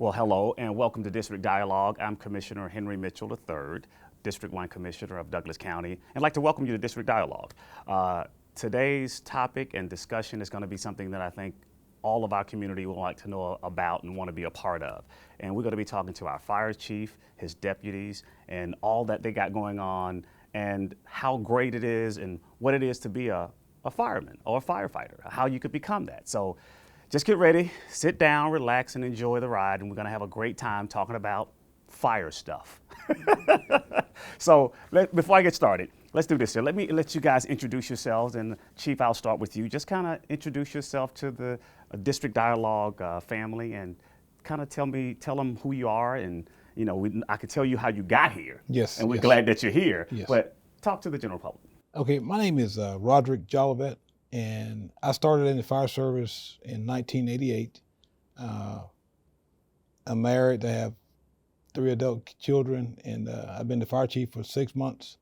Well, hello and welcome to District Dialogue. I'm Commissioner Henry Mitchell III, District 1 Commissioner of Douglas County, and I'd like to welcome you to District Dialogue. Today's topic and discussion is going to be something that I think all of our community would like to know about and want to be a part of. And we're going to be talking to our fire chief, his deputies, and all that they got going on, and how great it is and what it is to be a fireman or a firefighter, how you could become that. So just get ready, sit down, relax, and enjoy the ride, and we're going to have a great time talking about fire stuff. So before I get started, let's do this here. Let me let you guys introduce yourselves, and Chief, I'll start with you. Just kind of introduce yourself to the District Dialogue family, and kind of tell them who you are, and you know, I could tell you how you got here. Yes. And we're glad that you're here. Yes. But talk to the general public. Okay, my name is Chief Jolivette, and I started in the fire service in 1988. I'm married. I have 3 adult children, and I've been the fire chief for 6 months.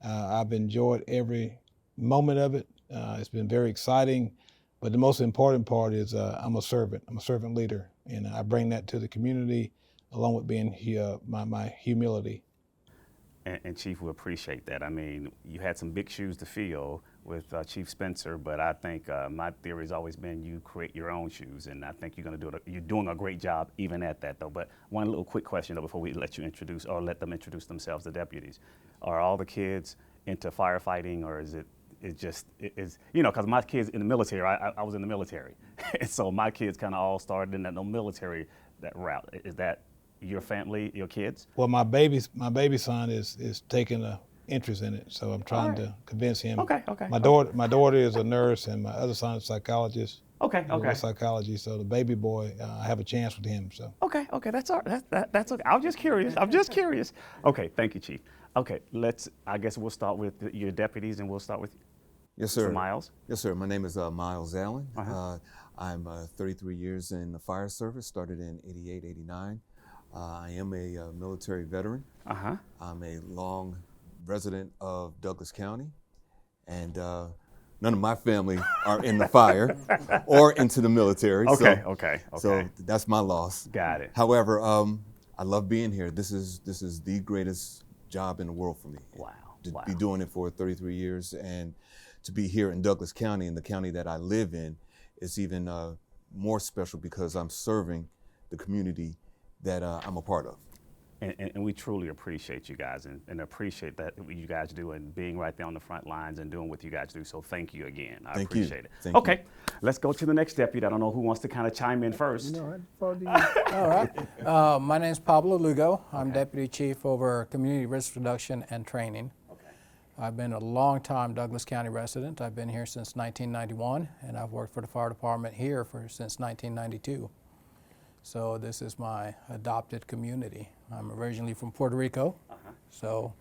I've enjoyed every moment of it. It's been very exciting, but the most important part is I'm a servant. I'm a servant leader, and I bring that to the community along with being my humility. And Chief, we appreciate that. I mean, you had some big shoes to fill with Chief Spencer, but I think my theory has always been you create your own shoes, and I think you're doing a great job even at that, though. But one little quick question, though, before we let them introduce themselves, the deputies. Are all the kids into firefighting, or is you know, because my kids in the military, I was in the military, and so my kids kind of all started in that military route. Is that your family, your kids? Well, my baby son is taking an interest in it, so I'm trying to convince him. Okay. My daughter is a nurse, and my other son is a psychologist. Okay. Psychology. So the baby boy, I have a chance with him. So. Okay. That's all. That's okay. I'm just curious. Okay. Thank you, Chief. Okay. I guess we'll start with your deputies, and we'll start with. Yes, sir. Miles. Yes, sir. My name is Miles Allen. Uh-huh. I'm 33 years in the fire service. Started in '88, '89. I am a military veteran. Uh-huh. I'm a long resident of Douglas County, and none of my family are in the fire or into the military. Okay. So that's my loss. Got it. However, I love being here. This is the greatest job in the world for me. Wow. To be doing it for 33 years, and to be here in Douglas County, in the county that I live in, is even more special because I'm serving the community that I'm a part of. And we truly appreciate you guys, and appreciate that what you guys do, and being right there on the front lines and doing what you guys do. So thank you again. I appreciate it. Thank you. Okay, let's go to the next deputy. I don't know who wants to kind of chime in first. All right. My name is Pablo Lugo. I'm Deputy Chief over Community Risk Reduction and Training. Okay. I've been a long-time Douglas County resident. I've been here since 1991, and I've worked for the fire department here since 1992. So this is my adopted community. I'm originally from Puerto Rico, so,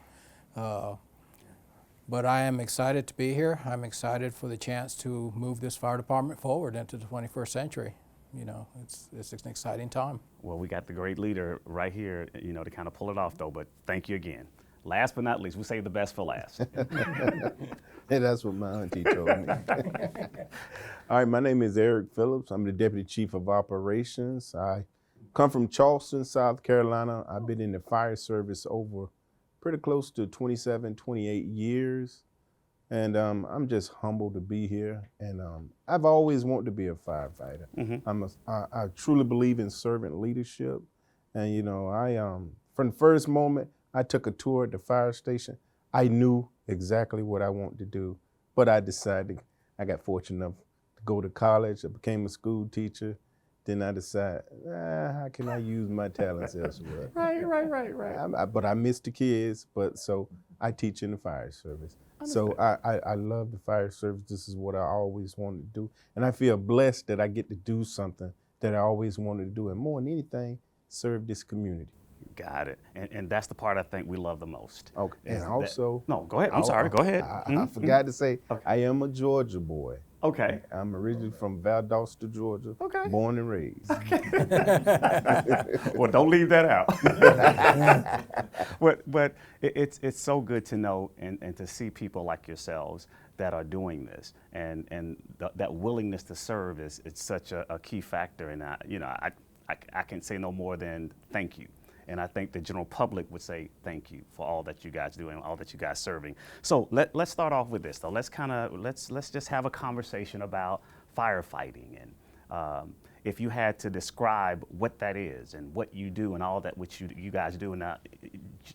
but I am excited to be here. I'm excited for the chance to move this fire department forward into the 21st century. You know, it's an exciting time. Well, we got the great leader right here, you know, to kind of pull it off, though, but thank you again. Last but not least, we save the best for last. Hey, that's what my auntie told me. All right, my name is Eric Phillips. I'm the Deputy Chief of Operations. I come from Charleston, South Carolina. I've been in the fire service over pretty close to 27, 28 years. And I'm just humbled to be here. And I've always wanted to be a firefighter. Mm-hmm. I truly believe in servant leadership. And, you know, from the first moment I took a tour at the fire station, I knew exactly what I wanted to do. But I decided, I got fortunate enough to go to college. I became a school teacher. Then I decided, how can I use my talents elsewhere? Right. But I miss the kids, so I teach in the fire service. So I love the fire service. This is what I always wanted to do. And I feel blessed that I get to do something that I always wanted to do. And more than anything, serve this community. Got it. And that's the part I think we love the most. Okay. And also. No, go ahead. I'm sorry. Go ahead. I forgot to say, I am a Georgia boy. Okay. I'm originally from Valdosta, Georgia. Okay. Born and raised. Well, don't leave that out. But it's so good to know and to see people like yourselves that are doing this, and that willingness to serve is such a key factor. And I can say no more than thank you. And I think the general public would say thank you for all that you guys do and all that you guys serving. So let's start off with this though. Let's just have a conversation about firefighting, and if you had to describe what that is and what you do and all that which you guys do, and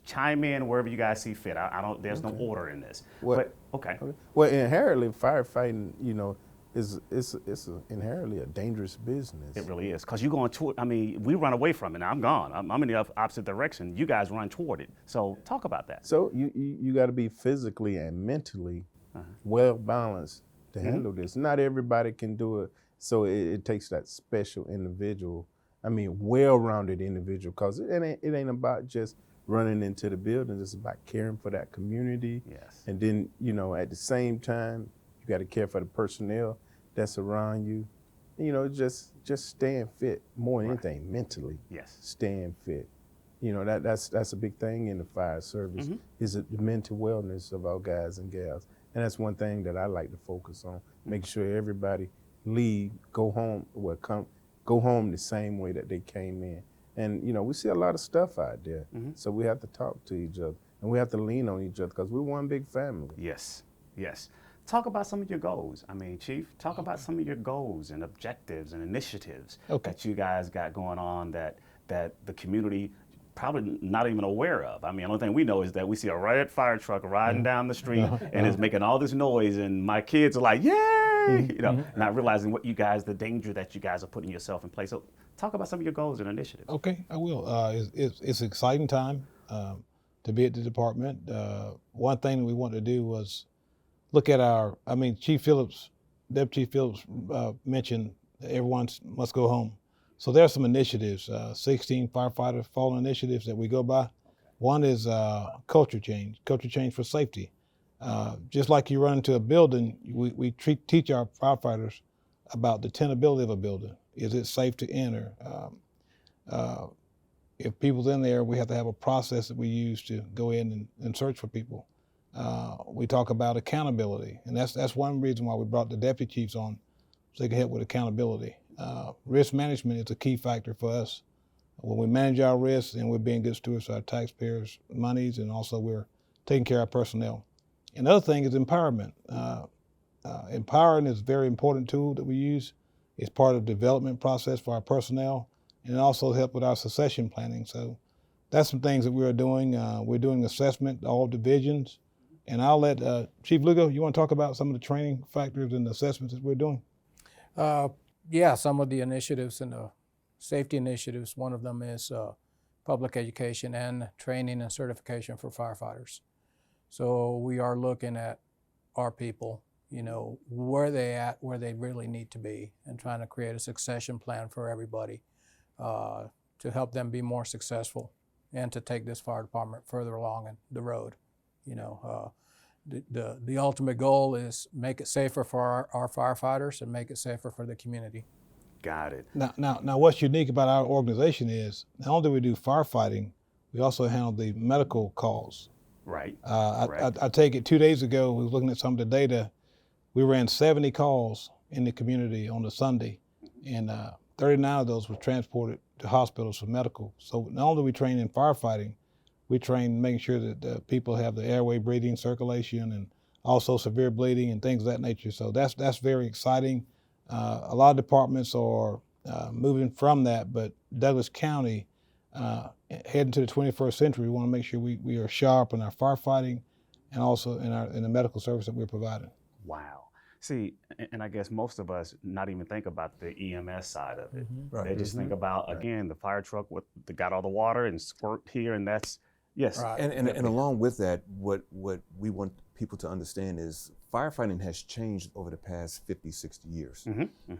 chime in wherever you guys see fit. I don't. There's no order in this. What- But okay. Well, inherently, firefighting, is inherently a dangerous business. It really is, because you're going toward, I mean, we run away from it, and I'm gone. I'm in the opposite direction. You guys run toward it. So talk about that. So you got to be physically and mentally well balanced to handle this. Not everybody can do it, so it takes that special individual. I mean, well-rounded individual, because it ain't about just running into the buildings. It's about caring for that community. Yes. And then at the same time, you got to care for the personnel that's around you. Just staying fit more than anything, mentally. Yes. Staying fit. That's a big thing in the fire service, is the mental wellness of our guys and gals. And that's one thing that I like to focus on, make sure everybody go home the same way that they came in. And we see a lot of stuff out there, so we have to talk to each other, and we have to lean on each other, because we're one big family. Yes. Yes. Talk about some of your goals. I mean, Chief, talk about some of your goals and objectives and initiatives that you guys got going on that the community probably not even aware of. I mean, the only thing we know is that we see a red fire truck riding down the street and it's making all this noise, and my kids are like, yay, not realizing the danger that you guys are putting yourself in place. So talk about some of your goals and initiatives. Okay, I will. It's an exciting time to be at the department. One thing that we wanted to do was look at Deputy Chief Phillips mentioned that everyone must go home. So there are some initiatives, 16 firefighter fallen initiatives that we go by. One is culture change for safety. Just like you run into a building, we teach our firefighters about the tenability of a building. Is it safe to enter? If people's in there, we have to have a process that we use to go in and search for people. We talk about accountability, and that's one reason why we brought the deputy chiefs on, so they can help with accountability. Risk management is a key factor for us. When we manage our risks, and we're being good stewards of our taxpayers' monies, and also we're taking care of our personnel. Another thing is empowerment. Empowering is a very important tool that we use. It's part of the development process for our personnel, and it also helps with our succession planning. So that's some things that we are doing. We're doing assessment, all divisions. And I'll let Chief Lugo, you want to talk about some of the training factors and the assessments that we're doing? Yeah, some of the initiatives and the safety initiatives, one of them is public education and training and certification for firefighters. So we are looking at our people, where they really need to be, and trying to create a succession plan for everybody to help them be more successful and to take this fire department further along in the road. The ultimate goal is make it safer for our firefighters and make it safer for the community. Got it. Now, what's unique about our organization is not only do we do firefighting, we also handle the medical calls. Right. I take it 2 days ago, we was looking at some of the data. We ran 70 calls in the community on a Sunday, and 39 of those were transported to hospitals for medical. So not only do we train in firefighting, we train making sure that people have the airway breathing, circulation, and also severe bleeding and things of that nature. So that's very exciting. A lot of departments are moving from that, but Douglas County, heading to the 21st century, we want to make sure we are sharp in our firefighting and also in the medical service that we're providing. Wow. See, and I guess most of us not even think about the EMS side of it. Right. They just think about, again, the fire truck got all the water and squirt here, and that's, yes. Right. And along with that, what we want people to understand is firefighting has changed over the past 50, 60 years.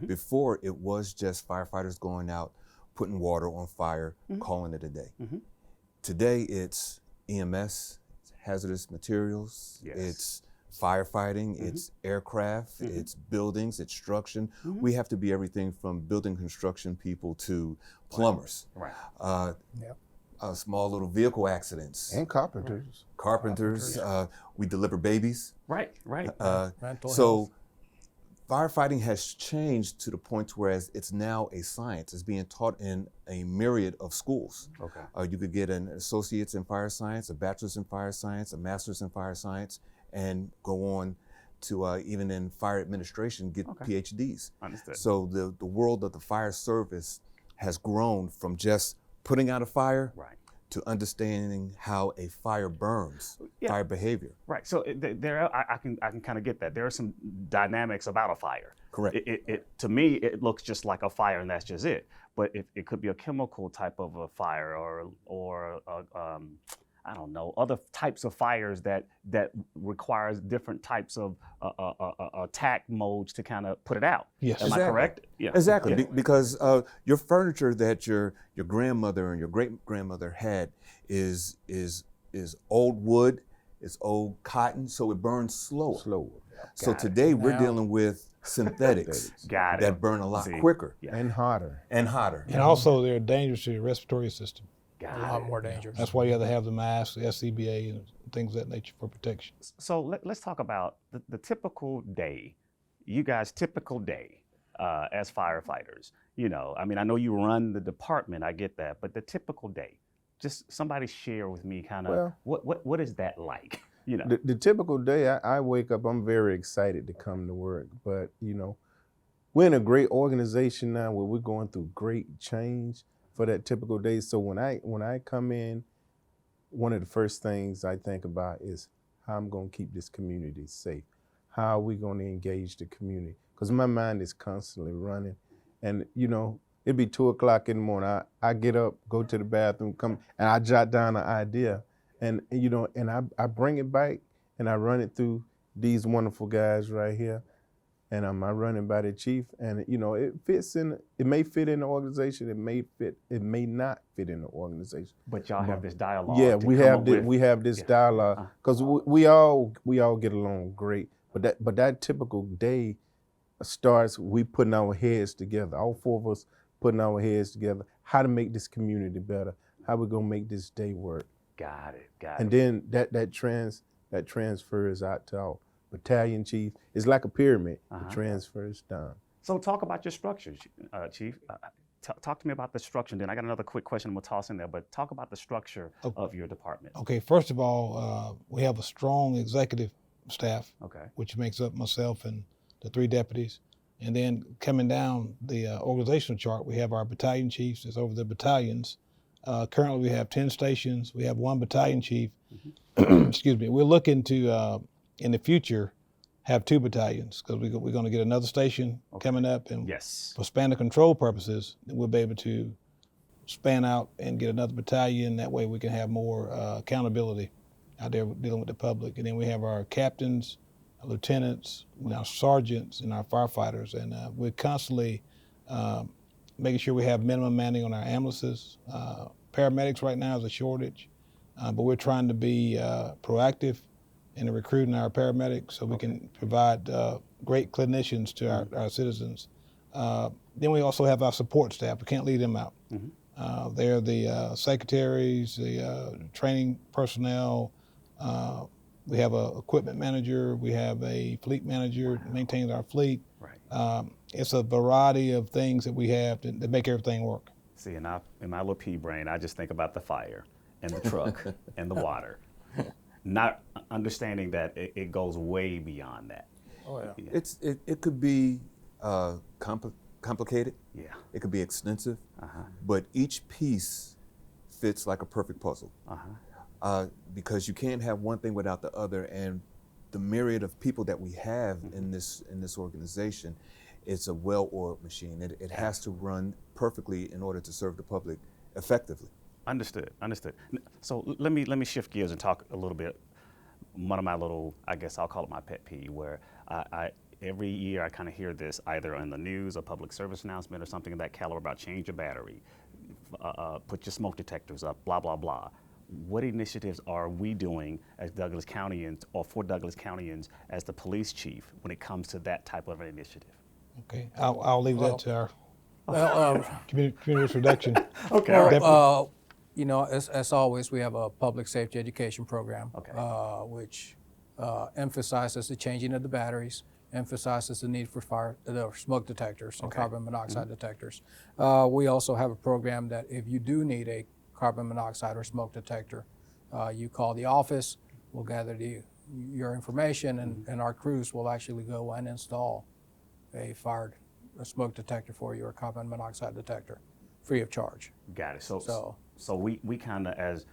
Before, it was just firefighters going out, putting water on fire, calling it a day. Today, it's EMS, it's hazardous materials, it's firefighting, it's aircraft, it's buildings, it's construction. We have to be everything from building construction people to plumbers. Right. Small little vehicle accidents. And carpenters. Carpenters. We deliver babies. Right. So firefighting has changed to the point whereas it's now a science. It's being taught in a myriad of schools. Okay. You could get an associate's in fire science, a bachelor's in fire science, a master's in fire science, and go on to even in fire administration get PhDs. Understood. So the world of the fire service has grown from just putting out a fire Right. to understanding how a fire burns, Yeah. fire behavior. Right. So I can kind of get that. There are some dynamics about a fire. Correct. To me, it looks just like a fire, and that's just it. But it could be a chemical type of a fire, or I don't know, other types of fires that requires different types of attack modes to kind of put it out. Yes. Am I Exactly. correct? Yeah. Exactly, Yeah. because your furniture that your grandmother and your great grandmother had is old wood, it's old cotton, so it burns slower. So Got it. today we're Now- dealing with synthetics Got it. that burn a lot See. quicker Yeah. And hotter. and hotter. And also, they're dangerous to your respiratory system. Got A lot it. more dangerous. That's why you have to have the mask, the SCBA, and things of that nature for protection. So let's talk about the typical day, you guys' typical day as firefighters. You know, I mean, I know you run the department, I get that, but the typical day, just somebody share with me kind of Well- what is that like? You know, The typical day, I wake up, I'm very excited to come to work. But, you know, we're in a great organization now where we're going through great change for that typical day. So when I come in, one of the first things I think about is how I'm going to keep this community safe. How are we going to engage the community? Because my mind is constantly running. And, you know, it'd be 2 o'clock in the morning. I get up, go to the bathroom, come, and I jot down an idea. And you know, and I bring it back and I run it through these wonderful guys right here. And I run it by the chief. And you know, it may fit in the organization, it may not fit in the organization. but y'all have this dialogue. Yeah, to we come have up this, with- we have this dialogue because we all get along great. But that typical day starts we putting our heads together, all 4 of us putting our heads together, how to make this community better, how we're gonna make this day work. Got it. And then that transfers out to our battalion chief. It's like a pyramid. It transfers down. So talk about your structure, Chief. Talk to me about the structure. Then I got another quick question we'll toss in there, but talk about the structure of your department. Okay, first of all, we have a strong executive staff, Okay. which makes up myself and the 3 deputies. And then coming down the organizational chart, we have our battalion chiefs that's over the battalions. Currently, we have 10 stations. We have 1 battalion chief. Excuse me. We're looking to, in the future, have 2 battalions because we're going to get another station coming up. And Yes. for span of control purposes, we'll be able to span out and get another battalion. That way we can have more accountability out there dealing with the public. And then we have our captains, our lieutenants, our sergeants, and our firefighters. And we're constantly making sure we have minimum manning on our ambulances. Paramedics right now is a shortage, but we're trying to be proactive in recruiting our paramedics so we can provide great clinicians to our citizens. Then we also have our support staff. We can't leave them out. They're the secretaries, the training personnel. We have an equipment manager. We have a fleet manager that maintains our fleet. Right. It's a variety of things that we have to make everything work. See, in my little pea brain, I just think about the fire and the truck and the water, not understanding that it goes way beyond that. Oh, yeah. It could be complicated. Yeah. It could be extensive, but each piece fits like a perfect puzzle. Because you can't have one thing without the other, and the myriad of people that we have in this organization, it's a well-oiled machine. It has to run perfectly in order to serve the public effectively. Understood. So let me shift gears and talk a little bit. One of my little, I guess I'll call it my pet peeve, where I every year I kind of hear this either on the news, a public service announcement, or something of that caliber about change your battery, put your smoke detectors up, blah blah blah. What initiatives are we doing as Douglas Countyans or for Douglas Countyans as the police chief when it comes to that type of an initiative? Okay, I'll leave that to our Well, community reduction. Okay. Deputy. you know, as always, we have a public safety education program, Okay. which emphasizes the changing of the batteries emphasizes the need for smoke detectors and Okay. carbon monoxide detectors. We also have a program that if you do need a carbon monoxide or smoke detector, you call the office, we'll gather your information, and our crews will actually go and install a smoke detector for you, or carbon monoxide detector, free of charge. Got it. So- So we kind of,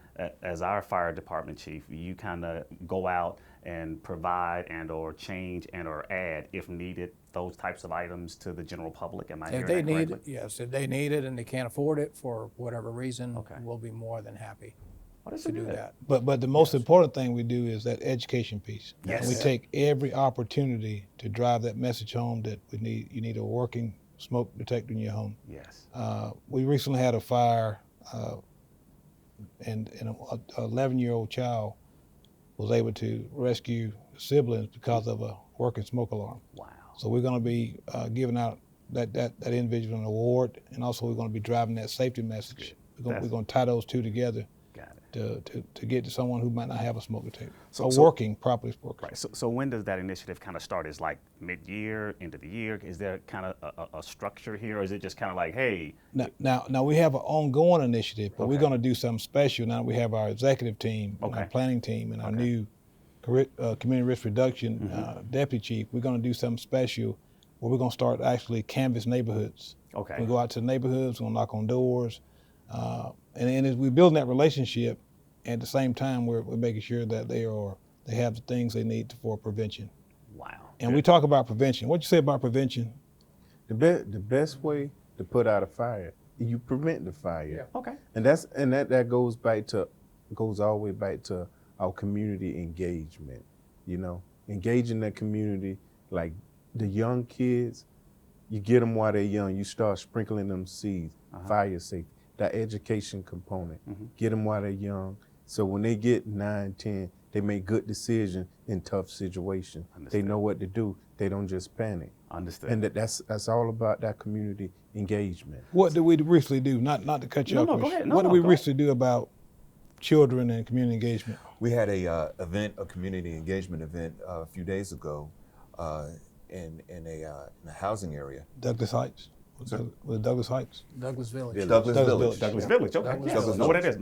as our fire department chief, you kind of go out and provide and or change and or add, if needed, those types of items to the general public. Am I If hearing they that need correctly? it, yes, if they need it and they can't afford it for whatever reason, Okay. we'll be more than happy Oh, that's to do good. that. But the most important thing we do is that education piece. Yes. And we take every opportunity to drive that message home that you need a working smoke detector in your home. Yes. We recently had a fire, and an 11-year-old child was able to rescue siblings because of a working smoke alarm. Wow. So we're going to be giving out that individual an award, and also we're going to be driving that safety message. We're going to tie those two together Got it. to get to someone who might not have a smoke detector. So- Working properly. Right. So when does that initiative kind of start? Is like mid-year, end of the year? Is there kind of a structure here, or is it just kind of like, hey? Now we have an ongoing initiative, but we're Okay. going to do something special. Now we have our executive team, and Okay. our planning team, and our Okay. new community risk reduction deputy chief. We're going to do something special where we're going to start actually canvass neighborhoods. Okay. We go out to the neighborhoods, we're going to knock on doors, and as we're building that relationship, at the same time we're making sure that they have the things they need for prevention. Wow. And we talk about prevention. What you say about prevention? The best way to put out a fire, you prevent the fire. Okay. And that goes all the way back to our community engagement. You know, engaging that community, like the young kids, you get them while they're young. You start sprinkling them seeds, fire safety, that education component. Get them while they're young. So when they get 9, 10, they make good decisions in tough situations. They Understood. know what to do. They don't just panic. Understood. And that's all about that community engagement. What do we recently do? Not to cut you No, off. no, go Chris. ahead. No, What do no, we go ahead. recently do about children and community engagement? We had a community engagement event a few days ago in a housing area. Douglas Heights. Was it Douglas Heights? Douglas Village. Douglas Douglas Village. Douglas Village. Okay. Douglas Yeah. Village. Know what it is.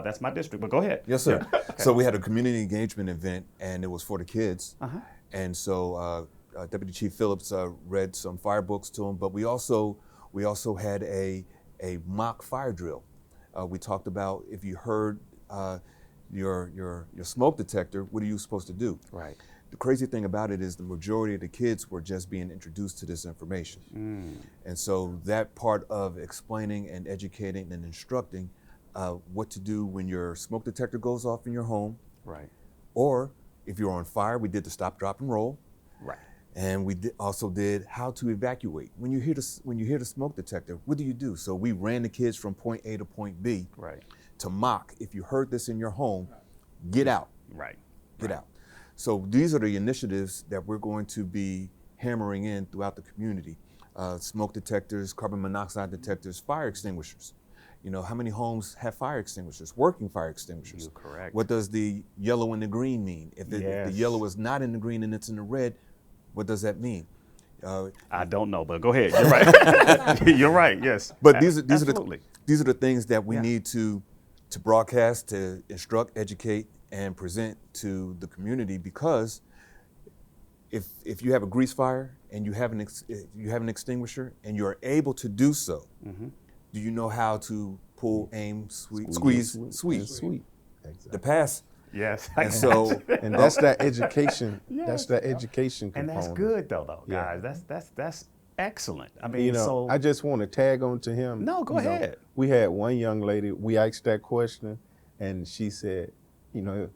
That's my district. But go ahead. Yes, sir. So we had a community engagement event, and it was for the kids. And so Deputy Chief Phillips read some fire books to them, but we also had a mock fire drill. We talked about if you heard your smoke detector, what are you supposed to do? Right. The crazy thing about it is the majority of the kids were just being introduced to this information. And so that part of explaining and educating and instructing what to do when your smoke detector goes off in your home, Right. or if you're on fire, we did the stop, drop, and roll. Right. And we also did how to evacuate. When you hear the smoke detector, what do? So we ran the kids from point A to point B Right. to mock. If you heard this in your home, get out. Right. Get out. So these are the initiatives that we're going to be hammering in throughout the community. Smoke detectors, carbon monoxide detectors, fire extinguishers. You know, how many homes have fire extinguishers, working fire extinguishers? You're correct. What does the yellow and the green mean? If the Yes. yellow is not in the green and it's in the red, what does that mean? I don't know, but go ahead. You're right. You're right. Yes. But these are Absolutely. the things that we Yeah. need to broadcast, to instruct, educate, and present to the community, because if you have a grease fire and you have an extinguisher and you're able to do so, do you know how to pull, aim, squeeze, sweep? Exactly. The pass. Yes. And so And that's that education. That's that education And component. that's good though, Yeah. guys. That's excellent. I mean, You know, so I just want to tag on to him. No, go You know, ahead. we had one young lady, we asked that question, and she said, you know,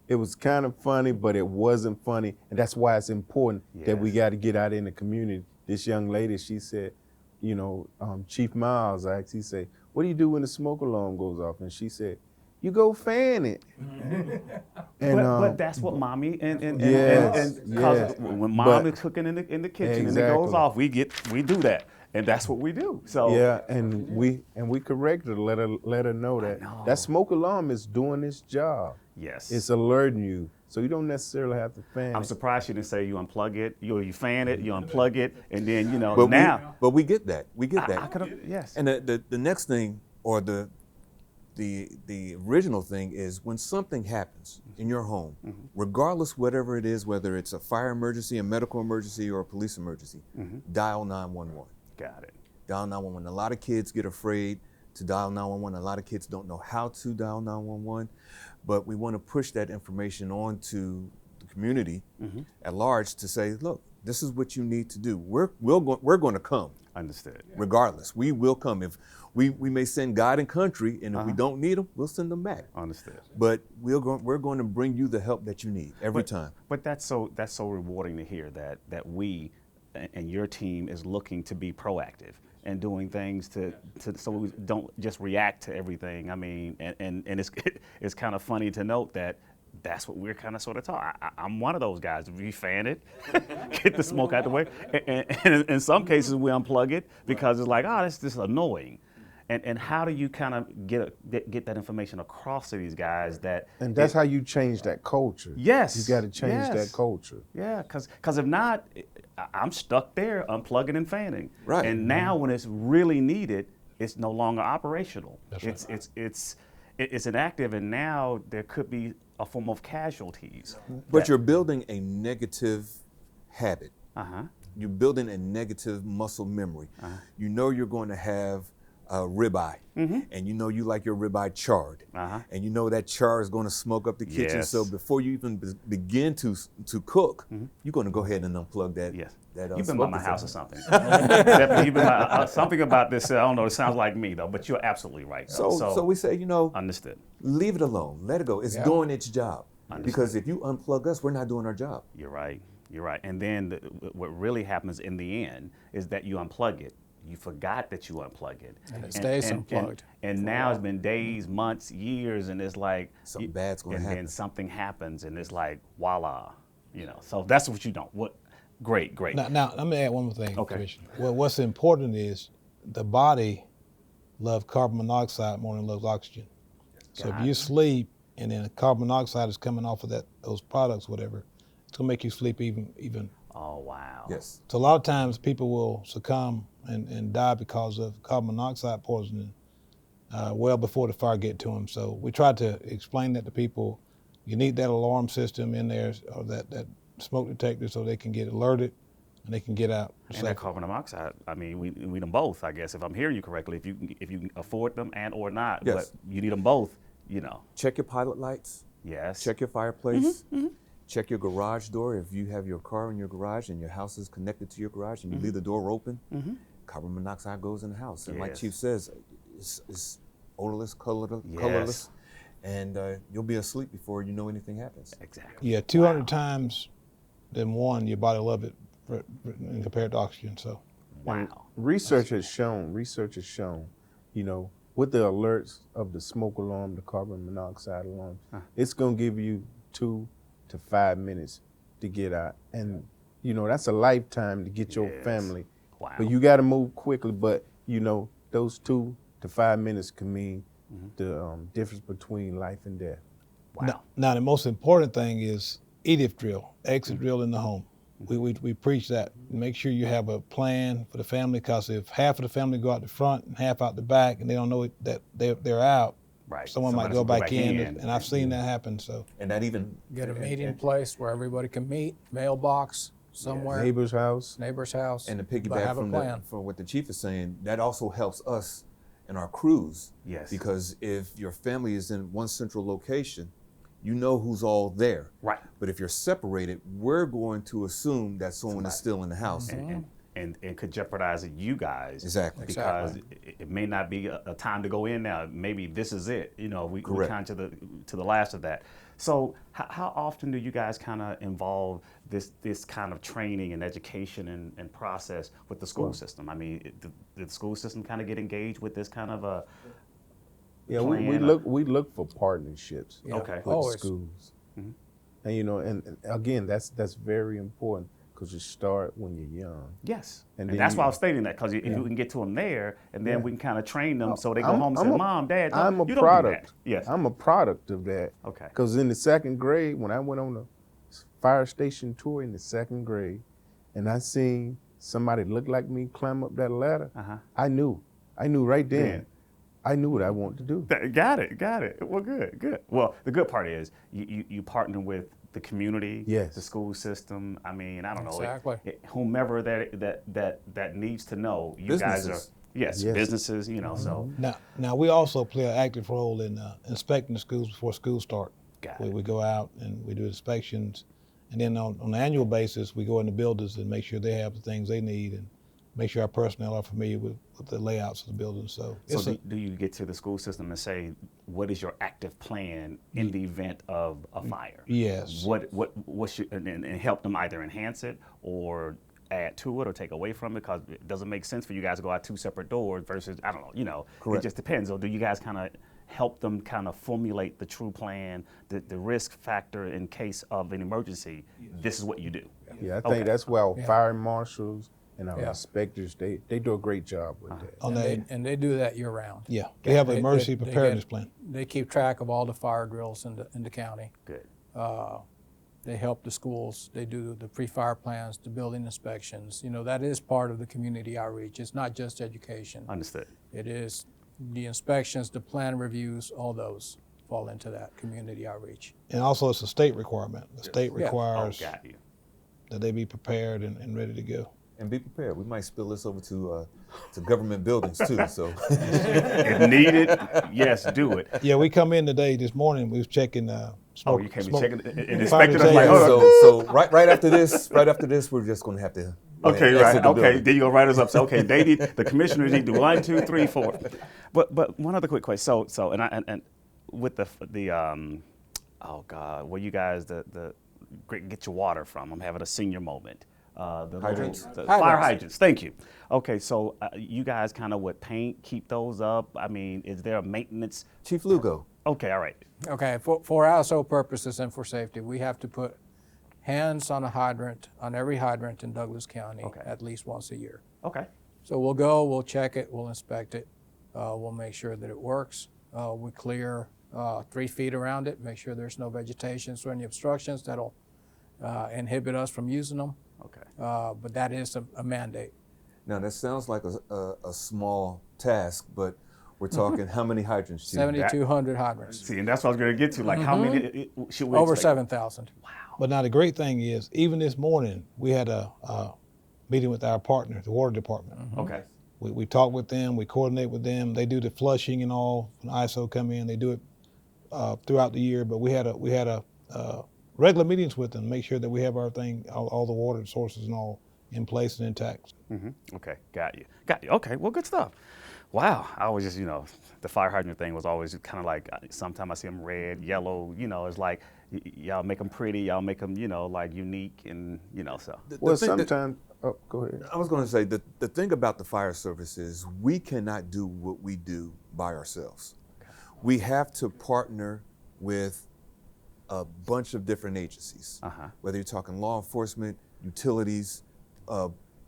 it was kind of funny, but it wasn't funny. And that's why it's important that we Yes. got to get out in the community. This young lady, she said, you know, Chief Miles asked, he said, what do you do when the smoke alarm goes off? And she said, you go fan it. And, but that's what mommy and Yes, cause yes. when mom But- is cooking in the kitchen and it Exactly. goes off, we do that, and that's what we do. So Yeah, and we correct her, let her know that know. that smoke alarm is doing its job. yes, It's alerting you. So you don't necessarily have to fan I'm it. surprised you didn't say you unplug it, you fan it, you unplug it, and then But now. we get that. We get that. I could have, yes. And the next thing, or the original thing, is when something happens in your home, regardless whatever it is, whether it's a fire emergency, a medical emergency, or a police emergency, dial 911. Got it. Dial 911. A lot of kids get afraid to dial 911. A lot of kids don't know how to dial 911, but we want to push that information on to the community at large to say, look, this is what you need to do. We're going to come. Understood. Regardless, we will come. If we may send God and country, and if we don't need them, we'll send them back. Understood. But we're going to bring you the help that you need every time. But that's so rewarding to hear that we and your team is looking to be proactive and doing things to so we don't just react to everything. I mean, and it's kind of funny to note that that's what we're kind of sort of taught. I'm one of those guys. We fan it, get the smoke out the way, and in some cases we unplug it because it's like, oh, that's just annoying. And how do you kind of get that information across to these guys that? And that's how you change that culture. Yes. You got to change that culture. Yeah, because if not, I'm stuck there unplugging and fanning. Right. And now when it's really needed, it's no longer operational. That's right. It's inactive, and now there could be a form of casualties. But you're building a negative habit. Uh-huh. You're building a negative muscle memory. You know you're going to have ribeye, and you know you like your ribeye charred, and you know that char is going to smoke up the kitchen. Yes. So before you even begin to cook, you're going to go ahead and unplug that. Yes. That, You've been by my house or something. Definitely, you've been by, something about this. I don't know. It sounds like me though, but you're absolutely right. So we say, understood. leave it alone, let it go. It's doing its job. Because if you unplug us, we're not doing our job. You're right. You're right. And then what really happens in the end is that you unplug it. You forgot that you unplug it. And it stays unplugged. And now it's been days, months, years, and it's like Something bad's going to happen. And then something happens, and it's like voila, So that's what you don't. What? Great. Now let me add one more thing, Okay. Commissioner. Well, what's important is the body loves carbon monoxide more than it loves oxygen. So if you sleep and then the carbon monoxide is coming off of those products, whatever, it's gonna make you sleep even. Oh wow. Yes. So a lot of times people will succumb and die because of carbon monoxide poisoning well before the fire get to them. So we try to explain that to people. You need that alarm system in there, or that smoke detector, so they can get alerted and they can get out. And that carbon monoxide, I mean, we need them both, I guess, if I'm hearing you correctly, if you can afford them and or not, Yes. but you need them both, Check your pilot lights. Yes. Check your fireplace. Check your garage door. If you have your car in your garage and your house is connected to your garage and you leave the door open, carbon monoxide goes in the house. And like Yes. Chief says, it's odorless, colorless, Yes. and you'll be asleep before you know anything happens. Exactly. Yeah, 200 times than one, your body love it compared to oxygen. So Wow. Research has shown, with the alerts of the smoke alarm, the carbon monoxide alarm, it's going to give you 2 to 5 minutes to get out. And, that's a lifetime to get your Yes. family. Wow. But you got to move quickly. But, those 2 to 5 minutes can mean the difference between life and death. Wow. now the most important thing is EDIF drill, exit drill in the home. We preach that. Make sure you have a plan for the family, because if half of the family go out the front and half out the back, and they don't know that they're out, Right. someone might Somebody's go gonna back in, and I've seen that happen. So And that even Get a meeting place where everybody can meet, mailbox somewhere, Neighbor's house. neighbor's house. and to but piggyback have a plan. from what the Chief is saying, that also helps us in our crews. Yes. Because if your family is in one central location, you know who's all there. Right. But if you're separated, we're going to assume that someone is still in the house. And could jeopardize you guys. Exactly. Because it may not be a time to go in now. Maybe this is it. We Correct. kind of to the last of that. So how often do you guys kind of involve this kind of training and education and process with the school system? I mean, did the school system kind of get engaged with this kind of a Yeah, we plan? we look for partnerships. Okay. With Always. schools. And and again, that's very important, because you start when you're young. Yes, And and then that's you- why I was stating that, because if we can get to them there, and then Yeah. we can kind of train them so they go I'm- home and I'm say, a- Mom, Dad, I'm a you don't product. do that. Yes. I'm a product of that. Okay. Because in the second grade, when I went on the fire station tour in the second grade, and I seen somebody look like me climb up that ladder, Uh-huh. I knew right then. Yeah. I knew what I wanted to do. Got it. Well, good. Well, the good part is you partner with the community, Yes. the school system. I mean, I don't know, Exactly. whomever that needs to know. You guys are Businesses. yes, Yes. businesses. You know, so Now we also play an active role in inspecting the schools before school start. Got it. We go out and we do inspections, and then on an annual basis, we go in the buildings and make sure they have the things they need, and make sure our personnel are familiar with the layouts of the buildings. So, it's So do you get to the school system and say, what is your active plan in the event of a fire? Yes. What should and help them either enhance it or add to it or take away from it, because it doesn't make sense for you guys to go out two separate doors versus, I don't know, it Correct. just depends. Or do you guys kind of help them kind of formulate the true plan, the risk factor in case of an emergency? This is what you do. Yeah, I Okay. think that's why our fire marshals and our Yeah. inspectors, they do a great job with that. on And they do that year round. yeah, they have an emergency they preparedness get- plan. They keep track of all the fire drills in the county. Good. They help the schools. They do the pre-fire plans, the building inspections. That is part of the community outreach. It's not just education. Understood. It is the inspections, the plan reviews, all those fall into that community outreach. And also, it's a state requirement. The state Yeah. requires Got you. that they be prepared and ready to go. And be prepared. We might spill this over to government buildings too. So If needed, yes, do it. Yeah, we come in today. This morning, we was checking Oh, smoke. you came and smoke- checking and fire inspected us like, detection. hold on. so right after this, we're just going to have to. Okay, exit right. the Okay, building. then you go write us up. So, okay, they need the commissioners need to do 1, 2, 3, 4. But one other quick question. So and with the oh God, where you guys the get your water from? I'm having a senior moment. The Hydrants? the fire Hydrants. hydrants. Thank you. Okay, so you guys kind of would paint, keep those up. I mean, is there a maintenance? Chief Lugo. Okay, all right. Okay, for ISO purposes and for safety, we have to put hands on every hydrant in Douglas County Okay. at least once a year. Okay. So we'll go, we'll check it, we'll inspect it, we'll make sure that it works. We clear 3 feet around it, make sure there's no vegetation, so any obstructions that'll inhibit us from using them. Okay. But that is a mandate. Now that sounds like a small task, but we're talking how many hydrants? Chief? 7,200 hydrants, See, and that's what I was going to get to. Like, how many should we over expect? 7,000. But now the great thing is, even this morning, we had a meeting with our partner, the water department. Okay. We talk with them, we coordinate with them. They do the flushing and all. When ISO come in, they do it throughout the year. But we had a regular meetings with them, make sure that we have our thing, all the water sources and all in place and intact. Okay, got you. Okay, well, good stuff. Wow, I was just, the fire hydrant thing was always kind of like, sometimes I see them red, yellow, it's like, y'all make them pretty, y'all make them, like unique and, so. Well, thing that- sometimes, oh, go ahead. I was going to say that the thing about the fire service is we cannot do what we do by ourselves. We have to partner with a bunch of different agencies, Uh-huh. whether you're talking law enforcement, utilities,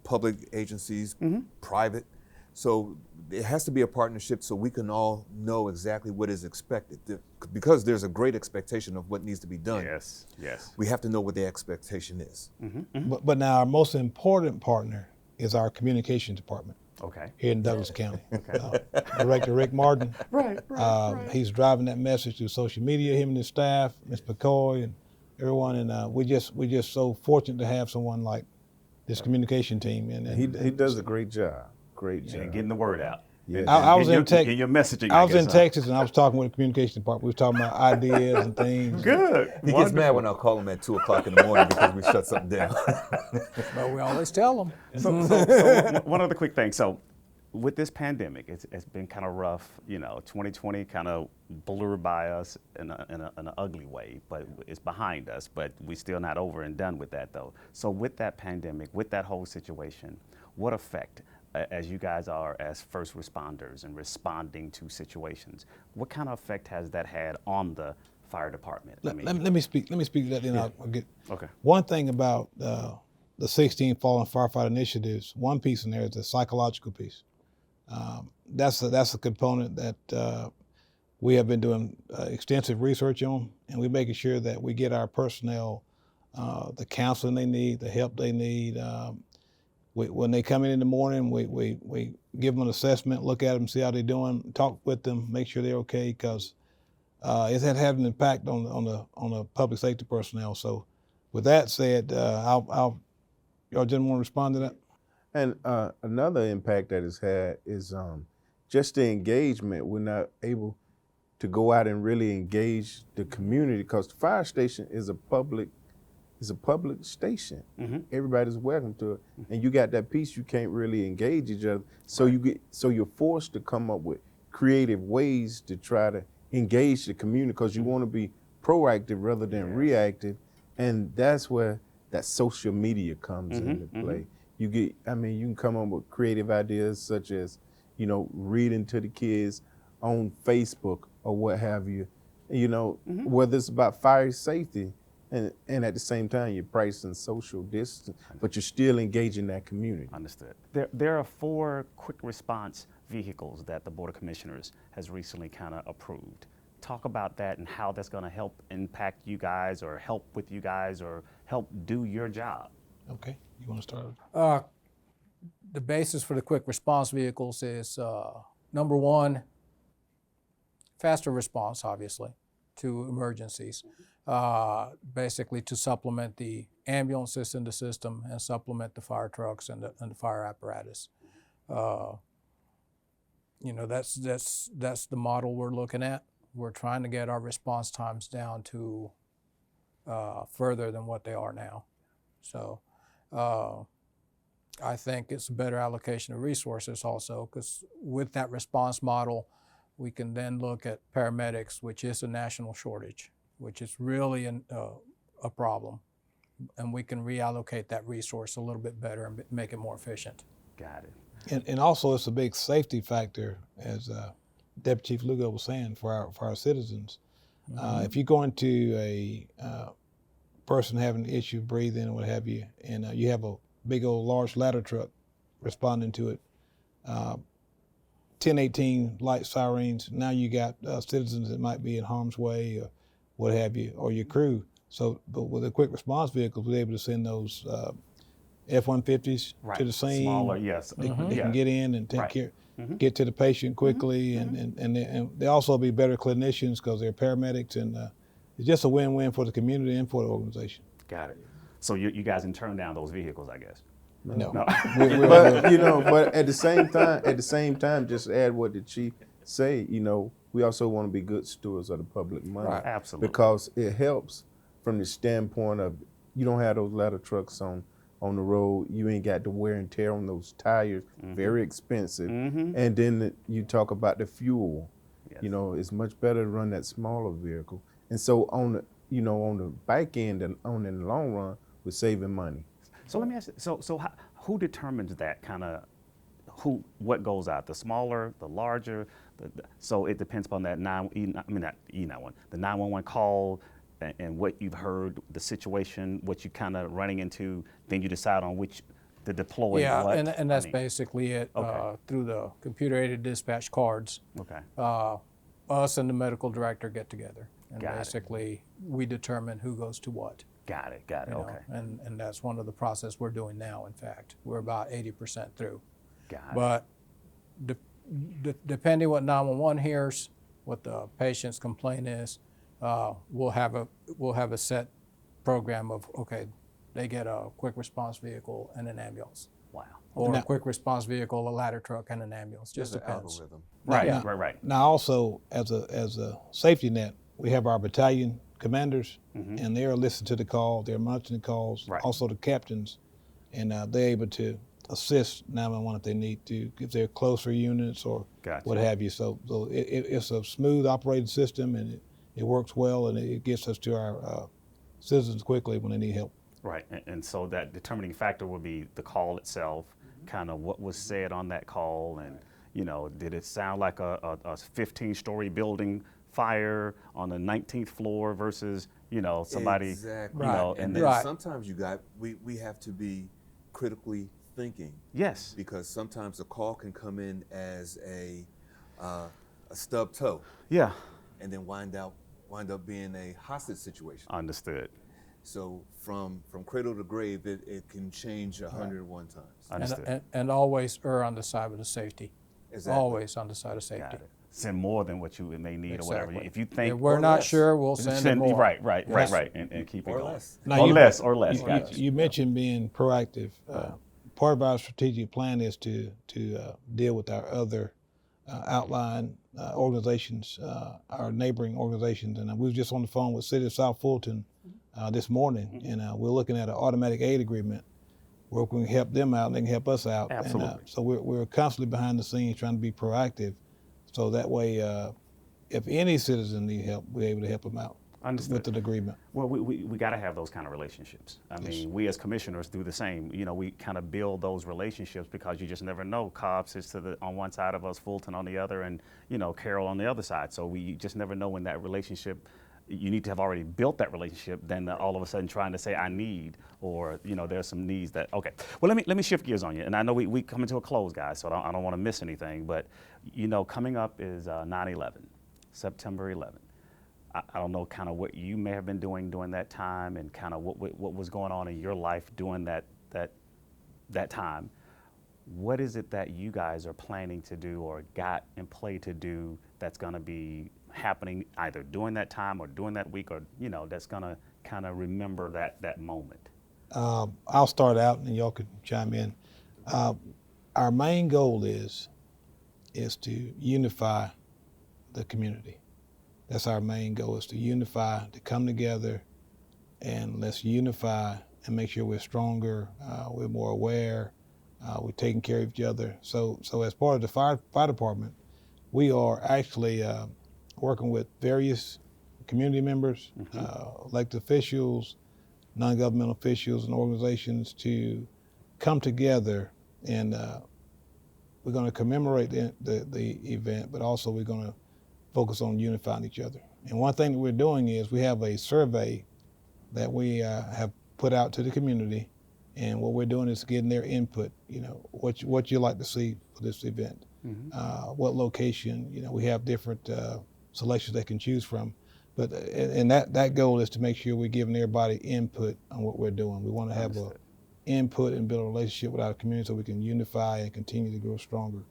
public agencies, private. So it has to be a partnership so we can all know exactly what is expected. Because there's a great expectation of what needs to be done. Yes. We have to know what the expectation is. But now our most important partner is our communications department Okay. here in Douglas County. Director Rick Martin. Right. He's driving that message through social media, him and his staff, Ms. McCoy and everyone. And we're just so fortunate to have someone like this communication team. And He does a great job. Great job. And getting the word out. Yeah. And I was getting in Texas. getting your messaging. I was in guess, huh? Texas and I was talking with the communication department. We were talking about ideas and things. Good. He gets mad when I call him at 2:00 in the morning because we shut something down. But we always tell them. So one other quick thing. So with this pandemic, it's been kind of rough. 2020 kind of blew by us in an ugly way, but it's behind us. But we're still not over and done with that, though. So with that pandemic, with that whole situation, what effect, as you guys are as first responders and responding to situations, what kind of effect has that had on the fire department? Let me speak to that, then I'll get. Okay. One thing about the the 16 Fallen Firefighter Initiatives, one piece in there is the psychological piece. That's a component that we have been doing extensive research on, and we're making sure that we get our personnel the counseling they need, the help they need. When they come in the morning, we give them an assessment, look at them, see how they're doing, talk with them, make sure they're okay, because it's had an impact on the public safety personnel. So, with that said, y'all didn't want to respond to that? And another impact that it's had is just the engagement. We're not able to go out and really engage the community, because the fire station is a public station. Mm-hmm. Everybody's welcome to it, and you got that piece. You can't really engage each other, so you're forced to come up with creative ways to try to engage the community, because you want to be proactive rather than reactive, and that's where that social media comes into play. You can come up with creative ideas such as, reading to the kids on Facebook or what have you, whether it's about fire safety, and at the same time you're practicing social distance, but you're still engaging that community. Understood. There are 4 quick response vehicles that the Board of Commissioners has recently kind of approved. Talk about that and how that's going to help impact you guys, or help with you guys, or help do your job. Okay, you want to start? The basis for the quick response vehicles is number 1, faster response, obviously, to emergencies. Basically to supplement the ambulances in the system and supplement the fire trucks and the fire apparatus. That's the model we're looking at. We're trying to get our response times down to further than what they are now. So I think it's a better allocation of resources also, because with that response model, we can then look at paramedics, which is a national shortage, which is really a problem. And we can reallocate that resource a little bit better and make it more efficient. Got it. And also it's a big safety factor, as Deputy Chief Lugo was saying, for our citizens. If you go into a person having an issue breathing or what have you, and you have a big old large ladder truck responding to it, 1018 light sirens, now you got citizens that might be in harm's way or what have you, or your crew. So, but with a quick response vehicle, we're able to send those F-150s to the scene. Smaller, yes. They can get in and take care, get to the patient quickly, and they also be better clinicians because they're paramedics, and it's just a win-win for the community and for the organization. Got it. So you guys didn't turn down those vehicles, I guess. No. But at the same time, just add what the chief say. We also want to be good stewards of the public money. Right. Absolutely. Because it helps from the standpoint of, you don't have those ladder trucks on the road. You ain't got the wear and tear on those tires. Very expensive. And then you talk about the fuel. Yes. It's much better to run that smaller vehicle. And so on the back end and in the long run, we're saving money. So let me ask you, who determines that kind of, what goes out? The smaller, the larger? So it depends upon that not E91, the 911 call, and what you've heard, the situation, what you kind of running into, then you decide on which to deploy. Yeah, what. and that's basically it. Okay. Through the computer-aided dispatch cards. Okay. Us and the medical director get together, and Got it. basically we determine who goes to what. Got it. Okay. And that's one of the process we're doing now. In fact, we're about 80% through. Got it. But depending what 911 hears, what the patient's complaint is, we'll have a set program of, okay, they get a quick response vehicle and an ambulance. Wow. Or a quick response vehicle, a ladder truck, and an ambulance. Just There's an depends. algorithm. Right. Now also, as a safety net, we have our battalion commanders, and they are listening to the call, they're monitoring the calls, also the captains, and they're able to assist 911 if they need to, if they're closer units or what have you. So it's a smooth operating system, and it works well, and it gets us to our citizens quickly when they need help. Right, and so that determining factor would be the call itself, kind of what was said on that call, and did it sound like a 15-story building fire on the 19th floor versus somebody exactly. and then sometimes we have to be critically thinking. Yes. Because sometimes a call can come in as a stub toe, Yeah. and then wind up being a hostage situation. Understood. So from cradle to grave, it can change 101 times. Understood. And always err on the side of the safety. Exactly. Always on the side of safety. Got it. Send more than what you may need or whatever. Exactly. If you think If we're or not less. sure, we'll send more. Right, Yes. and keep it Or going. less. Now, Or you- less. Gotcha. You mentioned being proactive. Part of our strategic plan is to deal with our other outlying organizations, our neighboring organizations. And we were just on the phone with City of South Fulton this morning, and we're looking at an automatic aid agreement where we can help them out and they can help us out. Absolutely. And, so we're constantly behind the scenes trying to be proactive, so that way, if any citizen need help, we're able to help them out Understood. with an agreement. Well, we got to have those kind of relationships. I mean, we as commissioners do the same. You know, we kind of build those relationships because you just never know. Cobb sits on one side of us, Fulton on the other, and Carroll on the other side. So we just never know when that relationship. You need to have already built that relationship. Then all of a sudden, trying to say I need, or there's some needs that. Okay. Well, let me shift gears on you. And I know we coming to a close, guys. So I don't want to miss anything. But coming up is 9/11, September 11th. I don't know kind of what you may have been doing during that time, and kind of what was going on in your life during that time. What is it that you guys are planning to do or got in play to do that's going to be happening either during that time or during that week, or that's going to kind of remember that moment? I'll start out and y'all can chime in. Our main goal is to unify the community. That's our main goal, is to unify, to come together, and let's unify and make sure we're stronger, we're more aware, we're taking care of each other. So as part of the fire department, we are actually working with various community members, elected officials, non-governmental officials and organizations to come together, and we're going to commemorate the event, but also we're going to focus on unifying each other. And one thing that we're doing is we have a survey that we have put out to the community, and what we're doing is getting their input. What you like to see for this event, what location. We have different selections they can choose from, but and that goal is to make sure we're giving everybody input on what we're doing. We want to have a input and build a relationship with our community so we can unify and continue to grow stronger.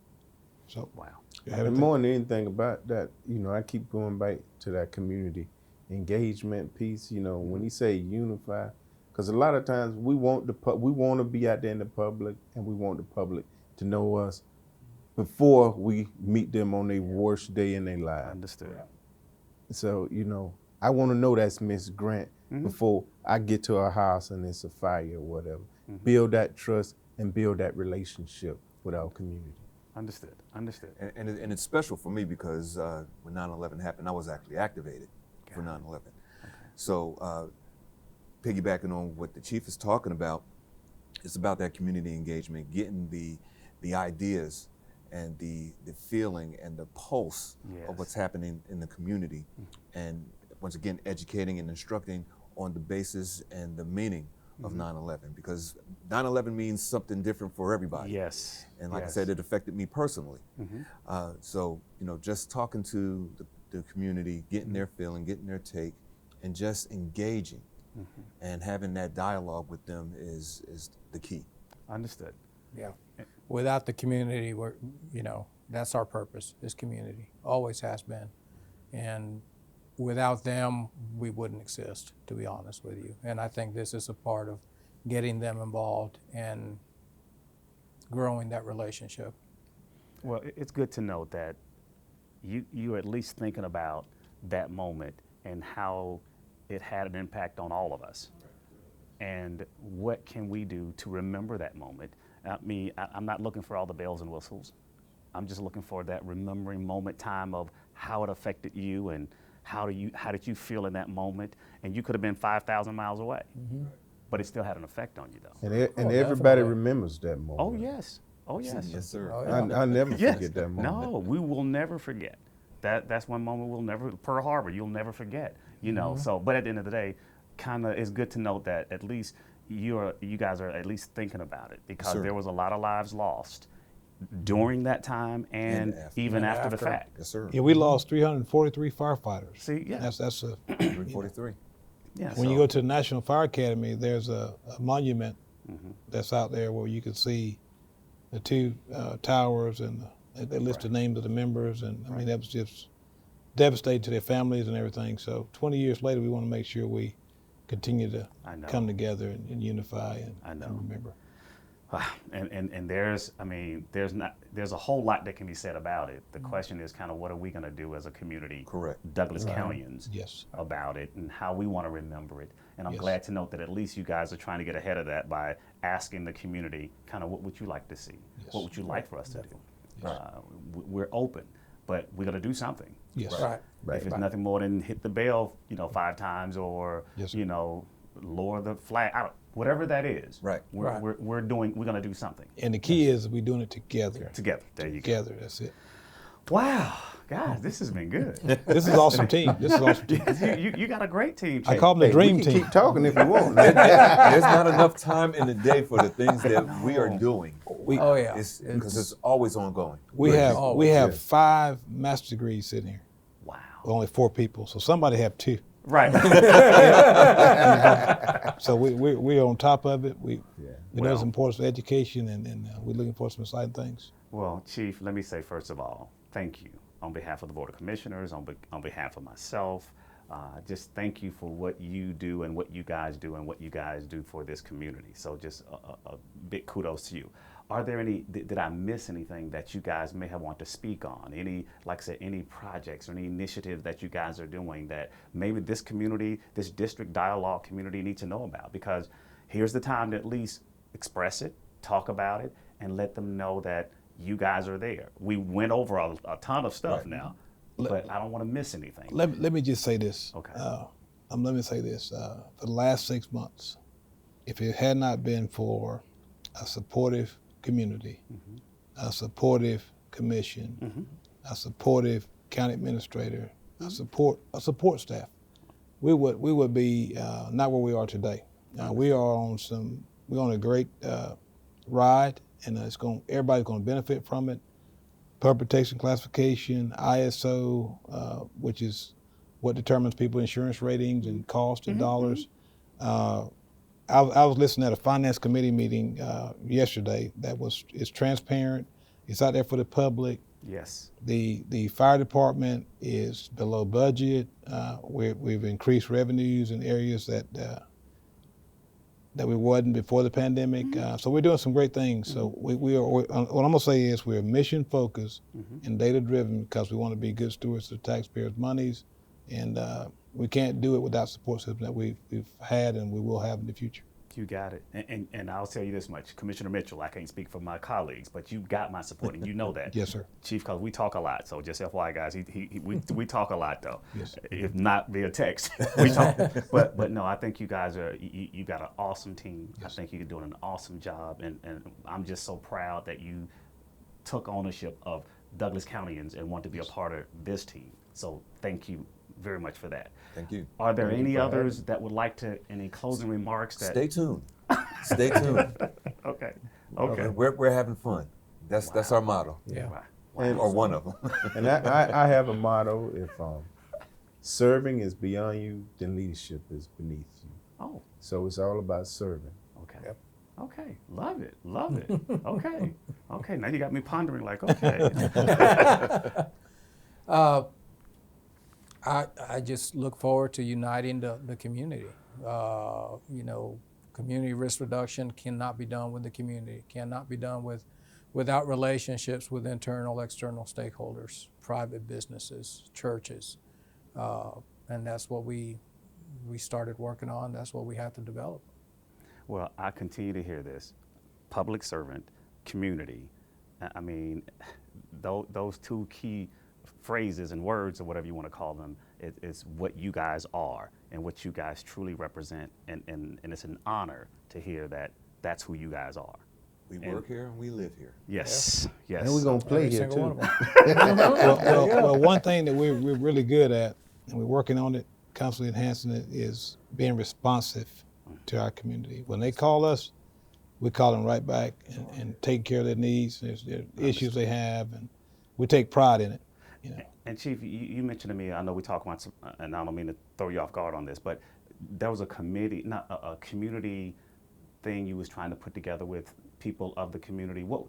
So Wow. And more than anything about that, I keep going back to that community engagement piece. When you say unify, because a lot of times we want to be out there in the public, and we want the public to know us before we meet them on their worst day in their lives. Understood. So I want to know that's Miss Grant before I get to her house and it's a fire or whatever. Build that trust and build that relationship with our community. Understood. And it's special for me because when 9/11 happened, I was actually activated for 9/11. Okay. So piggybacking on what the chief is talking about, it's about that community engagement, getting the ideas and the feeling and the pulse of what's happening in the community, and once again educating and instructing on the basis and the meaning of 9/11, because 9/11 means something different for everybody. Yes. And like I said, it affected me personally. So just talking to the community, getting their feeling, getting their take, and just engaging and having that dialogue with them is the key. Understood. Yeah. Without the community, that's our purpose, is community. Always has been. And without them, we wouldn't exist, to be honest with you. And I think this is a part of getting them involved and growing that relationship. Well, it's good to know that you're at least thinking about that moment and how it had an impact on all of us. And what can we do to remember that moment? I'm not looking for all the bells and whistles. I'm just looking for that remembering moment time of how it affected you and how did you feel in that moment? And you could have been 5,000 miles away, but it still had an effect on you, though. And everybody remembers that moment. Oh yes, oh yes, Yes, sir. Oh, yeah. I never yes. forget that moment. No, we will never forget. That's one moment we'll never. Pearl Harbor, you'll never forget. So, but at the end of the day, kind of, it's good to note that at least you guys are at least thinking about it, because sir. there was a lot of lives lost during that time and after. even And after the after. fact. Yes, sir. Yeah, we lost 343 firefighters. See, yeah. That's a 343. Yeah, when you so- go to the National Fire Academy, there's a monument Mm-hmm. that's out there where you can see the two towers, and they list the names of the members, and I mean that was just devastating to their families and everything. So 20 years later, we want to make sure we continue to I know. come together and unify and, I know. and remember. And there's a whole lot that can be said about it. The question is kind of what are we going to do as a community, Correct. Douglas Countyans, Yes. about it, and how we want to remember it. And I'm Yes. glad to note that at least you guys are trying to get ahead of that by asking the community kind of what would you like to see? Yes. What would you like for us to do? Yes. We're open, but we're going to do something. Yes. Right. If it's nothing more than hit the bell, 5 times, or Yes, sir. lower the flag, whatever that is. Right. We're going to do something And the key is we're doing it together. together. There you go. Together. That's it. Wow, guys, this has been good. This is awesome team. This is awesome team. you got a great team. I Chase. call them the Hey, dream we can team. keep talking if you want. There's not enough time in the day for the things that we are doing. Oh yeah. Because it's always ongoing. We have always, 5 master's degrees sitting here. Wow. With only 4 people, so somebody have 2. Right. So we're on top of it. We know Well- it's important for education, and we're looking for some exciting things. Well, Chief, let me say first of all, thank you on behalf of the Board of Commissioners, on behalf of myself. Just thank you for what you do and what you guys do and what you guys do for this community. So just a big kudos to you. Are there any, did I miss anything that you guys may have want to speak on? Any, like I said, any projects or any initiatives that you guys are doing that maybe this community, this district dialogue community needs to know about? Because here's the time to at least express it, talk about it, and let them know that you guys are there. We went over a ton of stuff now, but I don't want to miss anything. Let me just say this. Okay. Let me say this. For the last 6 months, if it had not been for a supportive community, a supportive commission, a supportive county administrator, a support staff, we would be not where we are today. We're on a great ride, and everybody's going to benefit from it. Public protection classification, ISO, which is what determines people's insurance ratings and cost and dollars. I was listening at a finance committee meeting yesterday. It's transparent. It's out there for the public. Yes. The fire department is below budget. We've increased revenues in areas that we wasn't before the pandemic. So we're doing some great things. So what I'm gonna say is we're mission focused and data driven because we want to be good stewards of taxpayers' monies, and we can't do it without support system that we've had and we will have in the future. You got it. And I'll tell you this much, Commissioner Mitchell, I can't speak for my colleagues, but you got my support, and you know that. Yes, sir. Chief, because we talk a lot. So just FYI, guys, we talk a lot though. Yes. If not via text, we talk. But no, I think you guys you got an awesome team. Yes. I think you're doing an awesome job, and I'm just so proud that you took ownership of Douglas Countyans and want to be a part of this team. So thank you very much for that. Thank you. Are there any others that would like to, any closing remarks that? Stay tuned. Stay tuned. Okay. Okay. We're having fun. That's our motto. Yeah. And, Or one of them. and I have a motto: if serving is beyond you, then leadership is beneath you. Oh, So it's all about serving. okay. Okay. Love it. Love it. Okay. Okay. Now you got me pondering like, okay. I just look forward to uniting the community. Community risk reduction cannot be done with the community, cannot be done without relationships with internal, external stakeholders, private businesses, churches. And that's what we started working on. That's what we have to develop. Well, I continue to hear this. Public servant, community. I mean, those two key phrases and words, or whatever you want to call them, is what you guys are and what you guys truly represent. And it's an honor to hear that that's who you guys are. We work here and we live here. Yes. Yes. And we're gonna play Every here single one too. of them. Well, one thing that we're really good at, and we're working on it, constantly enhancing it, is being responsive to our community. When they call us, we call them right back and take care of their needs, their issues they have, and we take pride in it. You know. And Chief, you mentioned to me, I know we talk about some, and I don't mean to throw you off guard on this, but there was a committee, not a community thing you was trying to put together with people of the community. What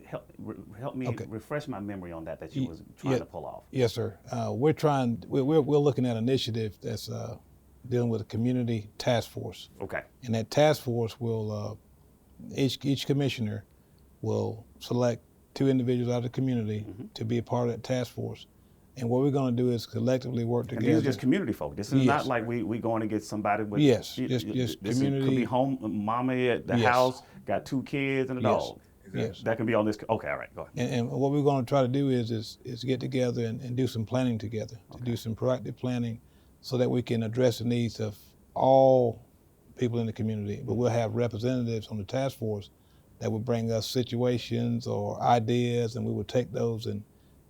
help me refresh my memory on that you was trying to pull off. Yes, sir. We're looking at an initiative that's dealing with a community task force. Okay. And that task force will each commissioner will select 2 individuals out of the community to be a part of that task force. And what we're going to do is collectively work together. And these are just community folk. This is not like we going to get somebody with. Yes, just community. Could be home, mommy at the house, got 2 kids and a dog. Yes. That can be on this. Okay, all right, go ahead. And what we're going to try to do is get together and do some planning together, to do some proactive planning so that we can address the needs of all people in the community. But we'll have representatives on the task force that will bring us situations or ideas, and we will take those and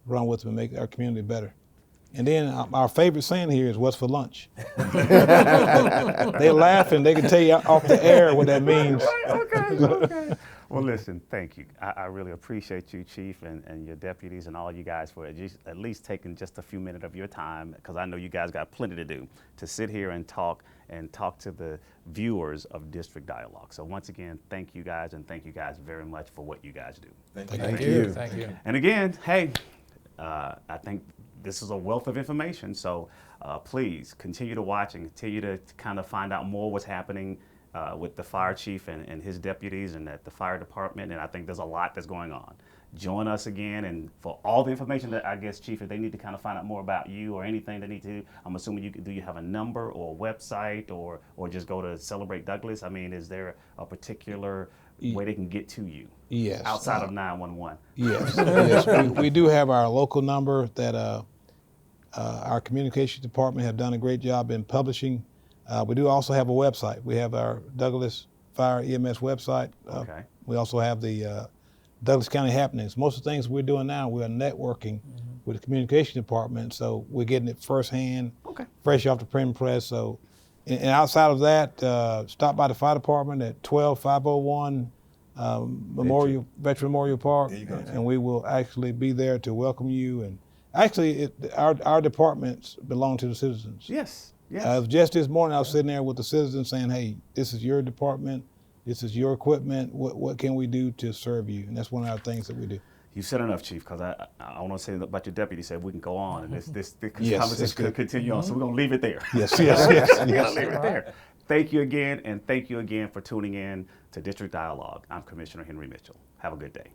run with them and make our community better. And then our favorite saying here is, "What's for lunch?" They laugh and they can tell you off the air what that means. Okay. Well, listen, thank you. I really appreciate you, Chief, and your deputies and all you guys for at least taking just a few minutes of your time, because I know you guys got plenty to do, to sit here and talk to the viewers of District Dialogue. So once again, thank you guys, and thank you guys very much for what you guys do. Thank you. Thank you. And again, hey, I think this is a wealth of information, so please continue to watch and continue to kind of find out more what's happening with the fire chief and his deputies and at the fire department, and I think there's a lot that's going on. Join us again, and for all the information that I guess, Chief, if they need to kind of find out more about you or anything they need to, I'm assuming do you have a number or a website or just go to Celebrate Douglas? I mean, is there a particular way they can get to you? Yes. Outside of 911? Yes, yes. We do have our local number that our communications department have done a great job in publishing. We do also have a website. We have our Douglas Fire EMS website. Okay. We also have the Douglas County Happenings. Most of the things we're doing now, we are networking with the communication department, so we're getting it firsthand, fresh off the printing press. So, and outside of that, stop by the fire department at 12501 Veteran Memorial Park, and we will actually be there to welcome you. And actually, our departments belong to the citizens. Yes. Yes. Just this morning, I was sitting there with the citizens saying, "Hey, this is your department. This is your equipment. What can we do to serve you?" And that's one of our things that we do. You've said enough, Chief, because I want to say about your deputy. Said we can go on, and this Yes, conversation could continue on. So we're going to leave it there. Yes. We're gonna leave it there. Thank you again, and thank you again for tuning in to District Dialogue. I'm Commissioner Henry Mitchell. Have a good day.